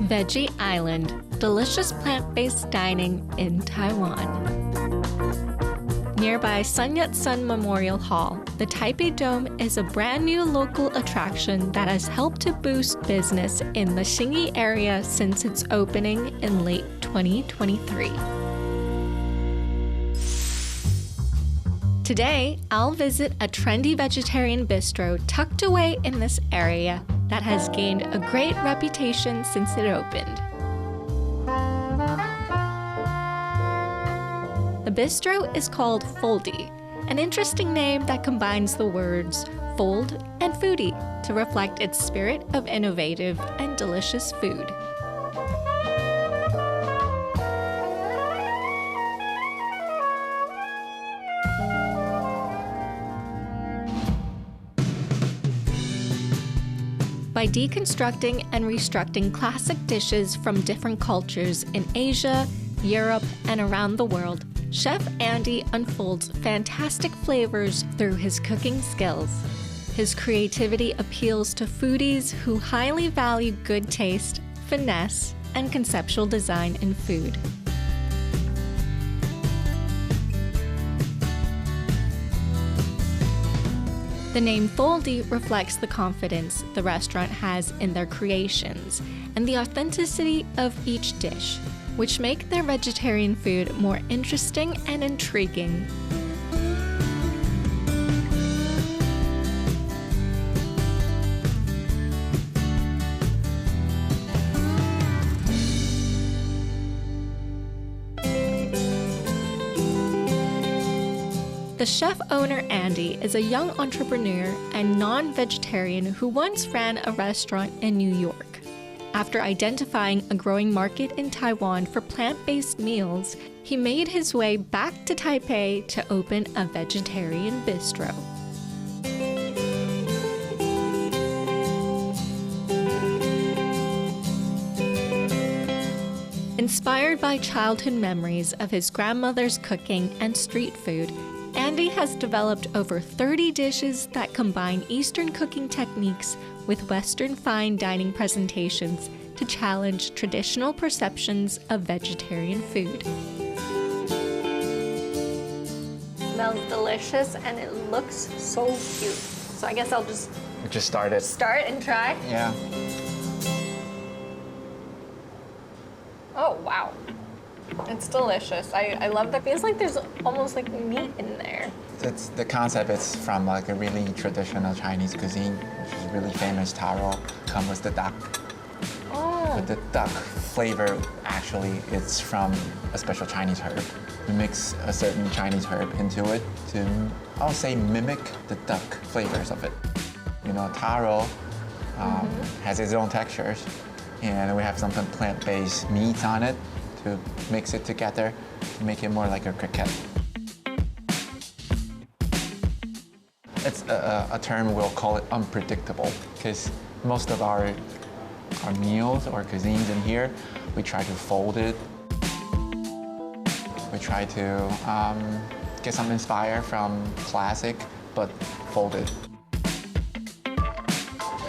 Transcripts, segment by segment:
Veggie Island, delicious plant-based dining in Taiwan. Nearby Sun Yat-sen Memorial Hall, the Taipei Dome is a brand new local attraction that has helped to boost business in the Xinyi area since its opening in late 2023. Today, I'll visit a trendy vegetarian bistro tucked away in this area that has gained a great reputation since it opened. The bistro is called Foldie, an interesting name that combines the words fold and foodie to reflect its spirit of innovative and delicious food. By deconstructing and restructuring classic dishes from different cultures in Asia, Europe, and around the world, Chef Andy unfolds fantastic flavors through his cooking skills. His creativity appeals to foodies who highly value good taste, finesse, and conceptual design in food. The name Foldie reflects the confidence the restaurant has in their creations and the authenticity of each dish, which make their vegetarian food more interesting and intriguing. The chef-owner Andy is a young entrepreneur and non-vegetarian who once ran a restaurant in New York. After identifying a growing market in Taiwan for plant-based meals, he made his way back to Taipei to open a vegetarian bistro. Inspired by childhood memories of his grandmother's cooking and street food, Andy has developed over 30 dishes that combine Eastern cooking techniques with Western fine dining presentations to challenge traditional perceptions of vegetarian food. Smells delicious and it looks so cute. So I guess I'll just start it. Start and try? Yeah. Oh, wow. It's delicious. I love that. It feels like there's almost like meat in there. It's the concept is from like a really traditional Chinese cuisine, which is really famous. Taro comes with the duck. Oh. But the duck flavor actually is from a special Chinese herb. We mix a certain Chinese herb into it to, I would say, mimic the duck flavors of it. You know, taro has its own textures, and we have some plant-based meats on it to mix it together to make it more like a croquette. It's a term we'll call it unpredictable, because most of our meals or cuisines in here, we try to fold it. We try to get some inspired from classic, but folded.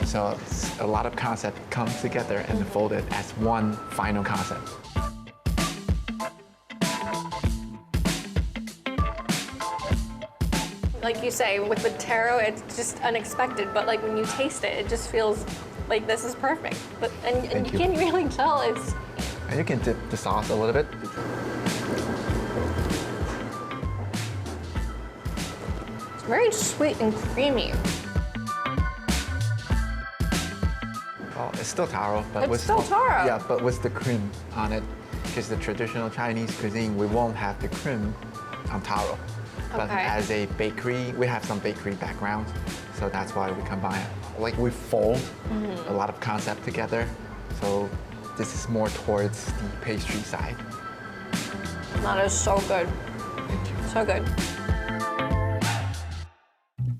So a lot of concept comes together and folded as one final concept. Like you say, with the taro, it's just unexpected, but like when you taste it, it just feels like this is perfect. But and you can really tell it's... And you can dip the sauce a little bit. It's very sweet and creamy. Well, it's still taro, but it's still taro. Yeah, but with the cream on it, because the traditional Chinese cuisine, we won't have the cream on taro. But as a bakery, we have some bakery background, so that's why we combine it. Like we fold a lot of concept together, so this is more towards the pastry side. That is so good. Thank you. So good.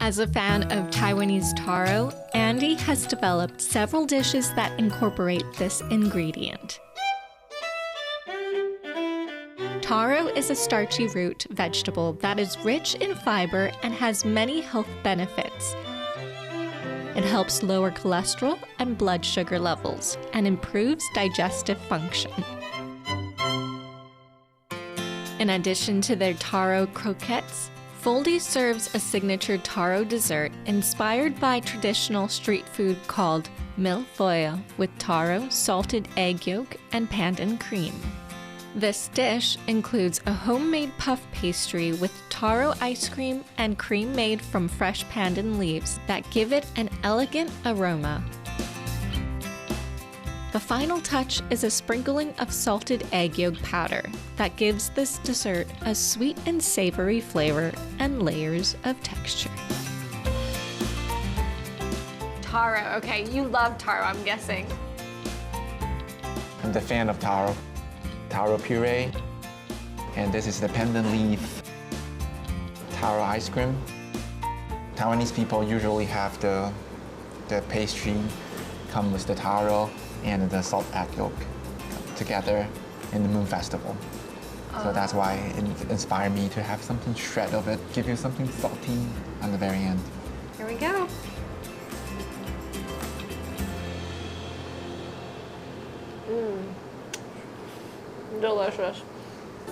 As a fan of Taiwanese taro, Andy has developed several dishes that incorporate this ingredient. Taro is a starchy root vegetable that is rich in fiber and has many health benefits. It helps lower cholesterol and blood sugar levels and improves digestive function. In addition to their taro croquettes, Foldie serves a signature taro dessert inspired by traditional street food called Mille-Feuille with taro, salted egg yolk, and pandan cream. This dish includes a homemade puff pastry with taro ice cream and cream made from fresh pandan leaves that give it an elegant aroma. The final touch is a sprinkling of salted egg yolk powder that gives this dessert a sweet and savory flavor and layers of texture. Taro, okay, you love taro, I'm guessing. I'm the fan of taro. Taro puree, and this is the pandan leaf taro ice cream. Taiwanese people usually have the pastry come with the taro and the salt egg yolk together in the Moon Festival. So that's why it inspired me to have something shred of it, give you something salty on the very end. Here we go. Delicious.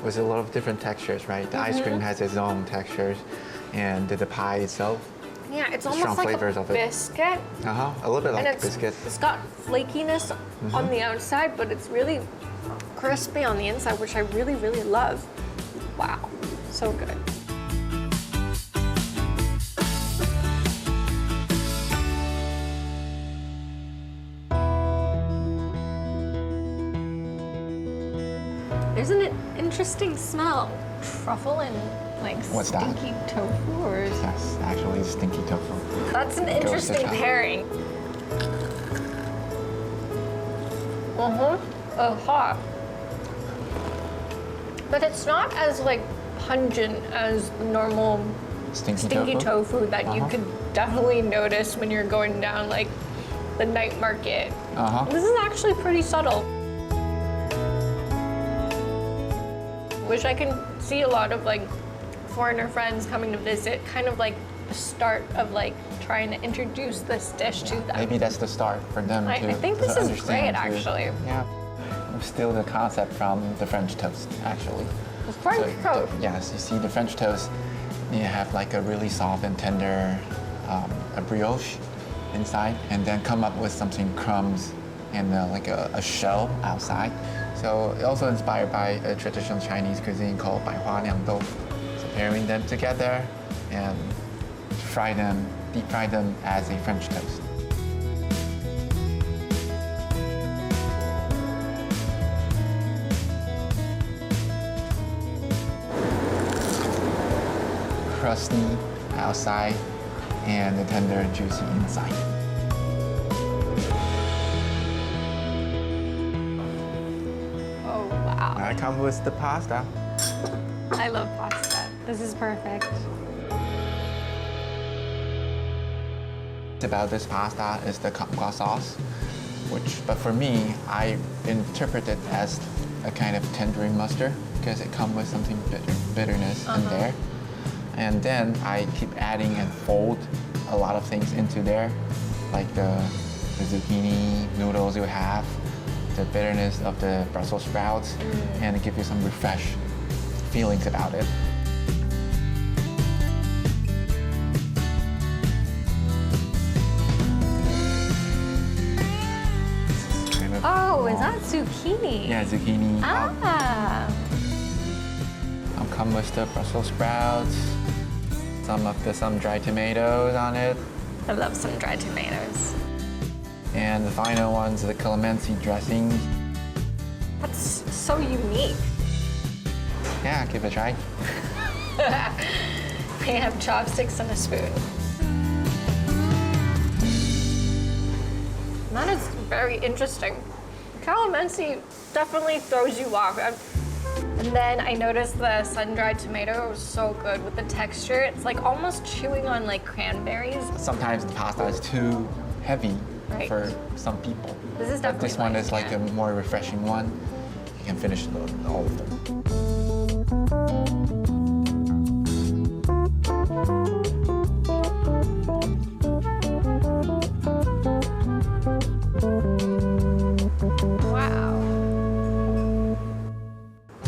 With a lot of different textures, right? The ice cream has its own textures, and the pie itself. Yeah, it's strong almost like flavors a of it. biscuit. A little bit like biscuit. It's got flakiness on the outside, but it's really crispy on the inside, which I really, really love. Wow, so good. There's an interesting smell. Truffle and like What's that? stinky tofu, or Yes, actually stinky tofu. that's an interesting pairing. Hot. But it's not as like pungent as normal Stinky tofu that you could definitely notice when you're going down like the night market. This is actually pretty subtle. Which I can see a lot of like foreigner friends coming to visit, kind of like the start of like trying to introduce this dish to them. Maybe that's the start for them I think this is great, actually. Yeah. Still the concept from the French toast, actually. The French toast? Yes, you see the French toast, you have like a really soft and tender a brioche inside, and then come up with something crumbs and like a shell outside. So also inspired by a traditional Chinese cuisine called Guai-Wei. So pairing them together and deep fry them as a French toast. Crusty outside and the tender, juicy inside. Oh, wow. I come with the pasta. I love pasta. This is perfect. About this pasta is the kappa sauce, but for me, I interpret it as a kind of tangerine mustard because it comes with something bitterness in there. And then I keep adding and fold a lot of things into there, like the zucchini noodles you have, the bitterness of the Brussels sprouts, and give you some refresh feelings about it. Oh, is that zucchini? Yeah, zucchini. Ah. I'll come with the Brussels sprouts, some dried tomatoes on it. I love some dried tomatoes. And the final one's the calamansi dressing. That's so unique. Yeah, give it a try. We have chopsticks and a spoon. That is very interesting. Calamansi definitely throws you off. And then I noticed the sun-dried tomato was so good with the texture. It's like almost chewing on like cranberries. Sometimes the pasta is too heavy for some people. This is but definitely this one is like a more refreshing one. You can finish all of them.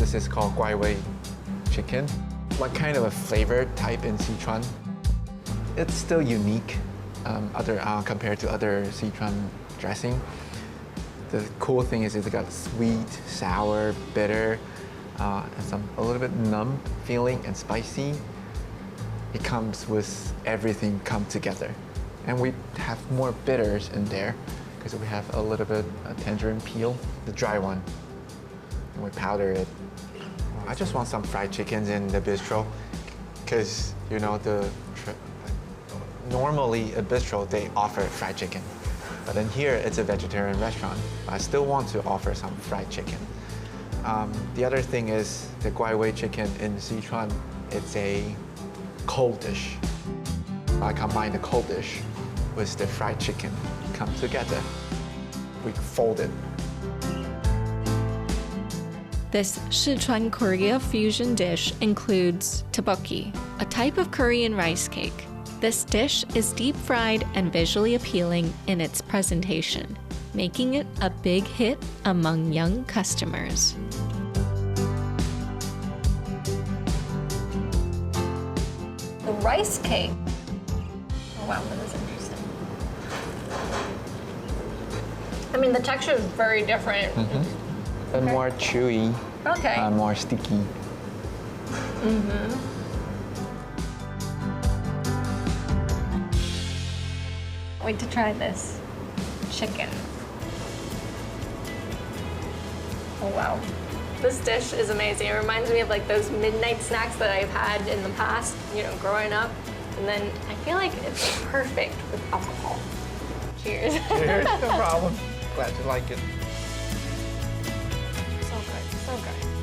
This is called Guai-Wei chicken. What kind of a flavor type in Sichuan? It's still unique compared to other Sichuan dressing. The cool thing is it's got sweet, sour, bitter, and a little bit numb feeling and spicy. It comes with everything come together. And we have more bitters in there because we have a little bit of tangerine peel, the dry one. And we powder it. I just want some fried chickens in the bistro because, you know, normally a bistro, they offer fried chicken. But then here, it's a vegetarian restaurant. I still want to offer some fried chicken. The other thing is the Guai-Wei chicken in Sichuan, it's a cold dish. I combine the cold dish with the fried chicken, come together. We fold it. This Sichuan Korea fusion dish includes tteokbokki, a type of Korean rice cake. This dish is deep-fried and visually appealing in its presentation, making it a big hit among young customers. The rice cake. Oh wow, that is interesting. I mean, the texture is very different. And more chewy, Okay. more sticky. Wait to try this chicken. Oh wow. This dish is amazing. It reminds me of like those midnight snacks that I've had in the past, you know, growing up. And then I feel like it's perfect with alcohol. Cheers. No problem. Glad you like it. So good, so good.